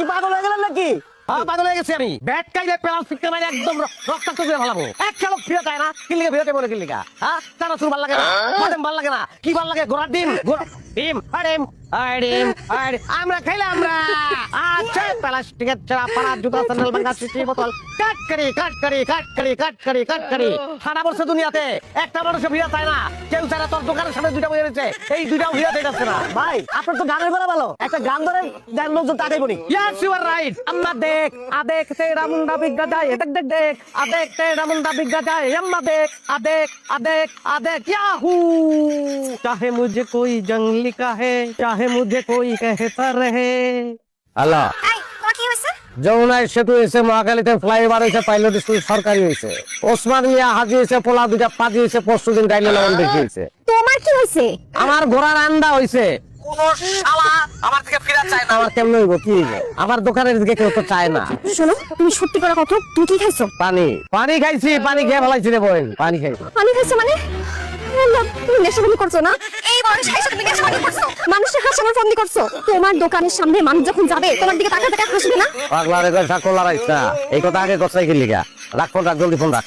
কি পাগল হয়ে গেলেন নাকি? পাগল হয়ে গেছি আমি। ব্যাট কাইলে পেলাল ফিটকে মারি একদম রক্তাক্ত করে ফেলাবো। এক খেলোক ফিরে যায় না, কিল্লিকে ফিরতে বলে কিল্লিকা। চানাচুর ভাল লাগে না, বাদাম ভাল লাগে না, কি ভাল লাগে? ঘোড়ার ডিম, ডিম, ডিম, আমরা খাইলে আমরা। আচ্ছা প্লাস্টিকের চারা পাড়া জুতা স্যান্ডেল ভাঙা চিঠি বোতল কাট করি। সারা বছর দুনিয়াতে একটা মানুষ ভিড়া চায় না, কেউ চায় না। তোর দোকানের সামনে দুইটা বইয়ে রয়েছে, এই দুইটাও ভিড়া চাইতেছে না। ভাই আপনার তো গানের বেলা ভালো, একটা গান ধরেন, গান লোকজন তাকাই বলি। Yes, you are right. अम्मा देख, आ देख तेरा मुंडा बिगड़ जाए, देख देख देख, आ देख तेरा मुंडा बिगड़ जाए, अम्मा देख, आ देख, याहू। चाहे मुझे कोई जंगली कहे, चाहे मुझे कोई कहता रहे। हेलो। যমুনায় সেতু হয়েছে, মহাখালীতে ফ্লাইওভার হয়েছে, পাইলট স্কুল সরকারি হয়েছে, ওসমানিয়া হাজি হয়েছে, পোলা দুটা পাজি হয়েছে, পরশুদিন ডাইলে লবণ বেশি হয়েছে। তোমার কি হয়েছে? আমার ঘোড়ার আন্ডা হয়েছে। আমার থেকে ফিরা চায় না। আমার কেমন হইব? কি হইব? আমার দোকানের দিকে কেউ তো চায় না। শোনো, তুমি সত্যি করে কত, তুমি কি খাইছো? পানি খাইছি, পানি খেয়ে ফেলাইছি রে বোন, পানি খাইছি। পানি খাইছো মানে? তুমি নেশাবানি করছো না? এই বয়সে এসে তুমি নেশাবানি করছো? মানুষের হাসানোর ফন্দি করছো? তোমার দোকানের সামনে মানুষ যখন যাবে তোমার দিকে তাকা তাকা হাসবে না? পাগলা রে, ঠাকুর লড়াইছ না। এই কথা আগে কথাই গেলি গা। রাখ ফোন, রাখ, জলদি ফোন রাখ।